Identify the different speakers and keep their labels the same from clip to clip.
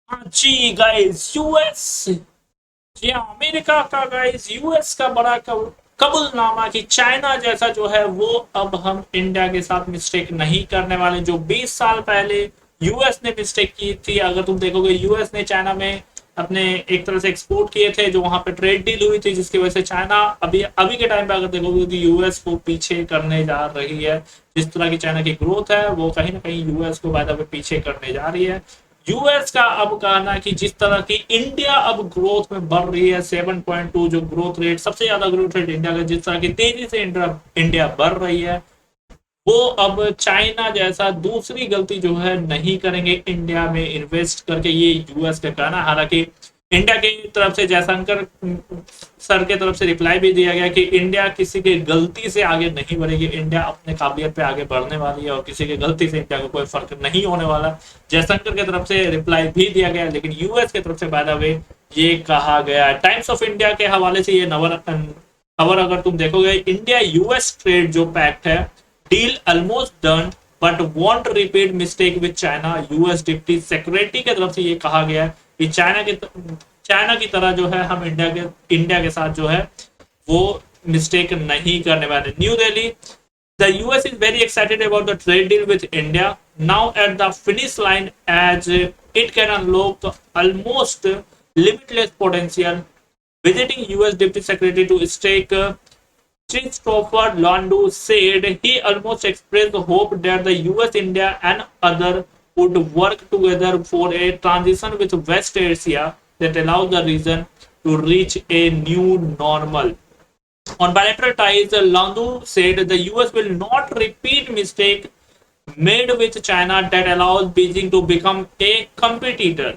Speaker 1: हाँ जी guys, US. जी हाँ, America का गाइस यूएस का बड़ा कबूलनामा कि चाइना जैसा जो है वो अब हम इंडिया के साथ मिस्टेक नहीं करने वाले। जो 20 साल पहले यूएस ने मिस्टेक की थी, अगर तुम देखोगे यूएस ने चाइना में अपने एक तरह से एक्सपोर्ट किए थे, जो वहां पे ट्रेड डील हुई थी, जिसकी वजह से चाइना अभी अभी के टाइम पे अगर देखोगे तो यूएस को पीछे करने जा रही है। जिस तरह की चाइना की ग्रोथ है वो कहीं ना कहीं यूएस को बाय द वे पीछे करने जा रही है। यूएस का अब कहना कि जिस तरह की इंडिया अब ग्रोथ में बढ़ रही है 7.2 जो ग्रोथ रेट, सबसे ज्यादा ग्रोथ रेट इंडिया का, जिस तरह की तेजी से इंडिया बढ़ रही है, वो अब चाइना जैसा दूसरी गलती जो है नहीं करेंगे इंडिया में इन्वेस्ट करके, ये यूएस का कहना। हालांकि इंडिया की तरफ से जयशंकर सर के तरफ से रिप्लाई भी दिया गया कि इंडिया किसी की गलती से आगे नहीं बढ़ेगी, इंडिया अपने काबिलियत पे आगे बढ़ने वाली है और किसी की गलती से इंडिया को कोई फर्क नहीं होने वाला। जयशंकर की तरफ से रिप्लाई भी दिया गया, लेकिन यूएस की तरफ से बाय द वे ये कहा गया। टाइम्स ऑफ इंडिया के हवाले से ये खबर अगर तुम देखोगे, इंडिया यूएस ट्रेड जो पैक्ट है, deal almost done but want repeat mistake with China. US deputy secretary की तरफ से ये कहा गया कि चाइना की तरह जो है हम इंडिया के साथ जो है वो मिस्टेक नहीं करने वाले। New Delhi, the US is very excited about the trade deal with India now at the finish line as it can unlock almost limitless potential. Visiting US Deputy Secretary to stake, Christopher Landu said he almost expressed hope that the US, India, and other would work together for a transition with West Asia that allows the region to reach a new normal. On bilateral ties, Landu said the US will not repeat mistake made with China that allows Beijing to become a competitor.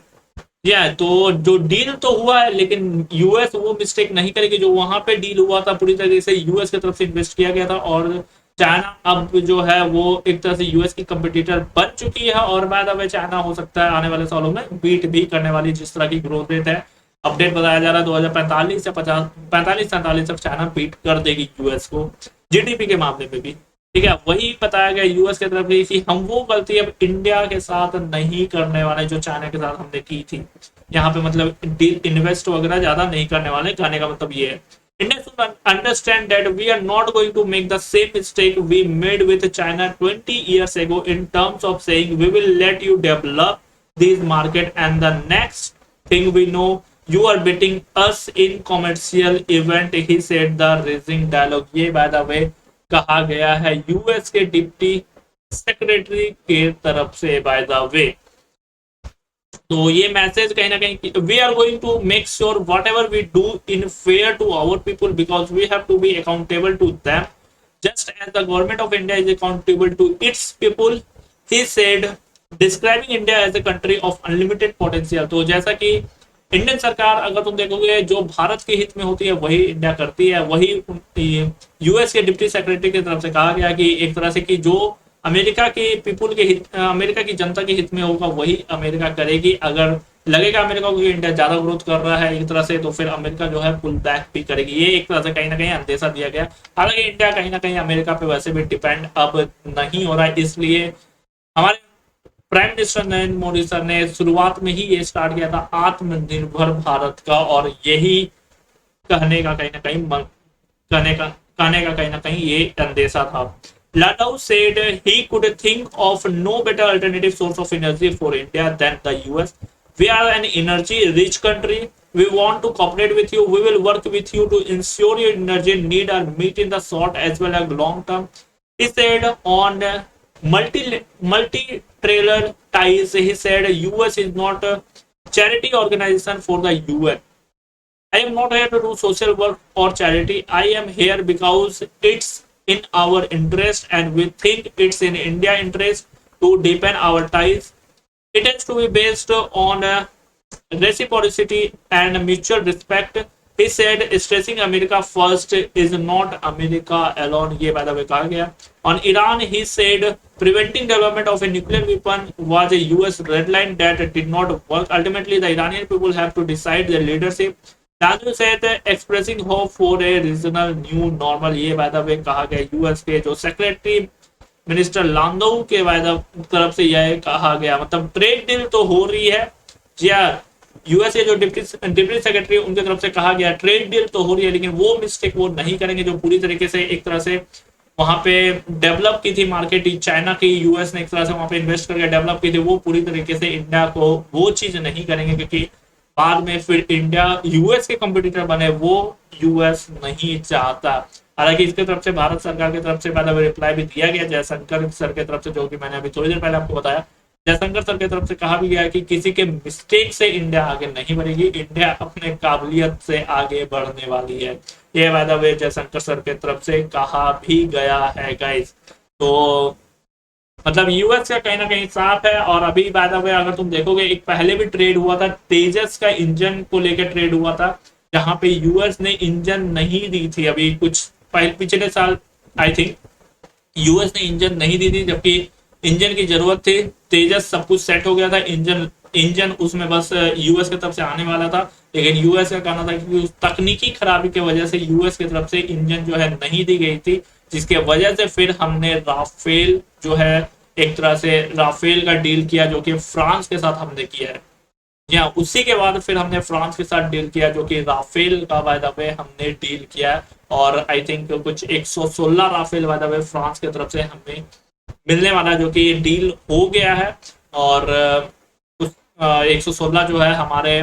Speaker 1: तो जो deal तो हुआ है, लेकिन US वो mistake नहीं करेगी जो वहां पे डील हुआ था, पूरी तरीके से यूएस की तरफ से इन्वेस्ट किया गया था, और चाइना अब जो है वो एक तरह से यूएस की कंपटीटर बन चुकी है, और बाद अब चाइना हो सकता है आने वाले सालों में बीट भी करने वाली। जिस तरह की ग्रोथ रेट है, अपडेट बताया जा रहा है 2045 से 45-47 तक चाइना बीट कर देगी यूएस को जीडीपी के मामले में भी। ठीक है, वही बताया गया यूएस की तरफ से कि हम वो गलती अब इंडिया के साथ नहीं करने वाले जो चाइना के साथ हमने की थी। यहाँ पे मतलब इन्वेस्ट वगैरह ज्यादा नहीं करने वाले, कहने का मतलब ये है। India should understand that we are not going to make the same mistake we made with China 20 years ago in terms of saying we will let you develop this market and the next thing we know you are beating us in commercial event, he said the raising dialogue। ये by the way कहा गया है US के deputy secretary के तरफ से bye the वे। तो ये मैसेज कहीं ना कहीं, we are going to make sure whatever we do is fair to our people because we have to be accountable to them just as the government of India is accountable to its people, he said, describing India as a country of unlimited potential. तो जैसा कि Indian सरकार अगर तुम देखोगे जो भारत के हित में होती है वही इंडिया करती है, वही यूएस के डिप्टी सेक्रेटरी की तरफ से कहा गया कि एक तरह से कि जो अमेरिका के पीपुल के हित, अमेरिका की जनता के हित में होगा वही अमेरिका करेगी। अगर लगेगा अमेरिका को इंडिया ज्यादा ग्रोथ कर रहा है एक तरह से, तो फिर अमेरिका जो है पुल बैक भी करेगी। ये एक तरह से कहीं ना कहीं अंदेशा दिया गया। हालांकि इंडिया कहीं ना कहीं अमेरिका पे वैसे भी डिपेंड अब नहीं हो रहा है, इसलिए हमारे prime minister Narendra Modi sir ने शुरुआत में ही ये स्टार्ट किया था आत्मनिर्भर भारत का, और यही कहने का कहीं ना कहीं कहने का कहीं ना कहीं ये अंदेशा था। Landau said he could think of no better alternative source of energy for India than the US. We are an energy-rich country. We want to cooperate with you. We will work with you to ensure your energy need are met in the short as well as long term. He said on multi-trailer ties. He said US is not a charity organization for the UN. I am not here to do social work or charity. I am here because it's in our interest and we think it's in India interest to deepen our ties. It has to be based on reciprocity and mutual respect. He said stressing America first is not America alone. ये by the way कहा गया। On Iran, he said preventing development of a nuclear weapon was a US red line that did not work. Ultimately, the Iranian people have to decide their leadership. Landu said expressing hope for a regional new normal। ये bye the वे कहा गया US के जो secretary minister लांडो के तरफ से यह कहा गया। मतलब ट्रेड डील तो हो रही है, जी हाँ, यूएस के जो डिप्टी सेक्रेटरी उनकी तरफ से कहा गया ट्रेड डील तो हो रही है, लेकिन वो मिस्टेक वो नहीं करेंगे जो पूरी तरीके से एक तरह से वहां पे डेवलप की थी मार्केट चाइना की, यूएस ने एक तरह से वहां पे इन्वेस्ट करके डेवलप की थी, वो पूरी तरीके से इंडिया को वो चीज नहीं करेंगे, क्योंकि बाद में फिर इंडिया यूएस के कंपटीटर बने, वो यूएस नहीं चाहता। हालांकि इसके तरफ से भारत सरकार की तरफ से पहले रिप्लाई भी दिया गया जयशंकर सर की तरफ से, जो कि मैंने अभी थोड़ी देर पहले आपको बताया। जयशंकर सर की तरफ से कहा भी गया कि किसी के मिस्टेक से इंडिया आगे नहीं बढ़ेगी, इंडिया अपने काबिलियत से आगे बढ़ने वाली है, ये bye the way Jaishankar sir की तरफ से कहा भी गया है गाइस। तो मतलब यूएस का कहीं ना कहीं साफ है। और अभी बाय द वे अगर तुम देखोगे, एक पहले भी ट्रेड हुआ था, तेजस का इंजन को लेकर ट्रेड हुआ था, जहां पे यूएस ने इंजन नहीं दी थी। अभी कुछ पिछले साल आई थिंक यूएस ने इंजन नहीं दी थी, जबकि इंजन की जरूरत थी। तेजस सब कुछ सेट हो गया था, इंजन इंजन उसमें बस यूएस की तरफ से आने वाला था, लेकिन यूएस का कहना था कि उस तकनीकी खराबी की वजह से यूएस की तरफ से इंजन जो है नहीं दी गई थी, जिसके वजह से फिर हमने राफेल जो है एक तरह से राफेल का डील किया, जो कि फ्रांस के साथ हमने किया है। जी हाँ, उसी के बाद फिर हमने फ्रांस के साथ डील किया, जो कि राफेल का बाय द वे हमने डील किया। और आई थिंक कुछ 116 Rafale by the way France की तरफ से हमें मिलने वाला, जो कि डील हो गया है। और उस 116 जो है हमारे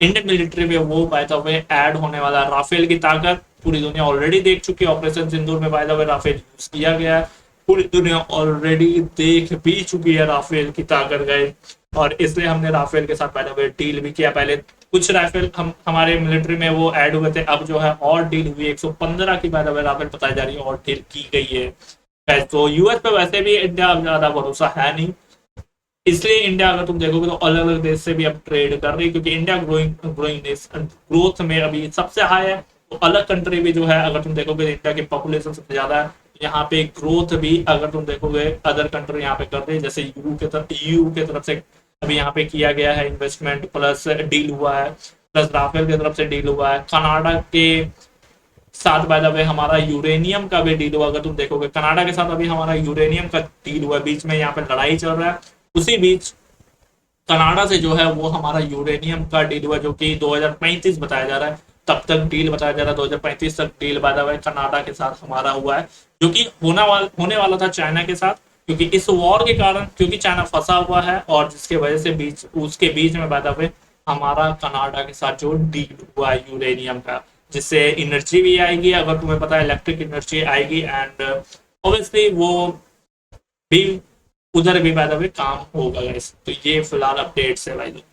Speaker 1: इंडियन मिलिट्री में वो बाय द वे ऐड होने वाला है। राफेल की ताकत पूरी दुनिया ऑलरेडी देख चुकी है, ऑपरेशन सिंदूर में by the way Rafale use किया गया है, पूरी दुनिया ऑलरेडी देख भी चुकी है राफेल की ताकत गए। और इसलिए हमने राफेल के साथ बाय द वे डील भी किया। पहले कुछ राफेल हमारे मिलिट्री में वो ऐड हुए थे, अब जो है और डील हुई 115 की बाय द वे राफेल बताई जा रही है और डील की गई है। तो यूएस पे वैसे भी इंडिया ज्यादा भरोसा है नहीं, इसलिए इंडिया अगर तुम देखोगे तो अलग अलग देश से भी अब ट्रेड कर रही है, क्योंकि इंडिया ग्रोइंग ग्रोथ में अभी सबसे हाई है। तो अलग कंट्री भी जो है अगर तुम देखोगे इंडिया की पॉपुलेशन सबसे ज्यादा है, यहाँ पे ग्रोथ भी अगर तुम देखोगे अदर कंट्री यहाँ पे कर रही है, जैसे यू के तरफ से अभी यहाँ पे किया गया है इन्वेस्टमेंट, प्लस डील हुआ है, प्लस राफेल की तरफ से डील हुआ है। कनाडा के साथ बाय द वे हमारा यूरेनियम का भी डील हुआ, अगर तुम देखोगे कनाडा के साथ अभी हमारा यूरेनियम का डील हुआ, बीच में यहाँ पे लड़ाई चल रहा है, उसी बीच कनाडा से जो है वो हमारा यूरेनियम का डील हुआ, जो कि 2035 बताया जा रहा है, तब तक डील बताया जा रहा है, 2035 तक deal bye the way Canada के साथ हमारा हुआ है, जो कि होने वाला था चाइना के साथ, क्योंकि इस वॉर के कारण, क्योंकि चाइना फंसा हुआ है और जिसके वजह से उसके बीच में बाय द वे हमारा कनाडा के साथ जो डील हुआ है यूरेनियम का, जिससे एनर्जी भी आएगी, अगर तुम्हें पता है इलेक्ट्रिक एनर्जी आएगी, एंड ऑब्वियसली वो भी उधर भी बाय द वे काम होगा गाइस। तो ये फिलहाल अपडेट्स है भाई।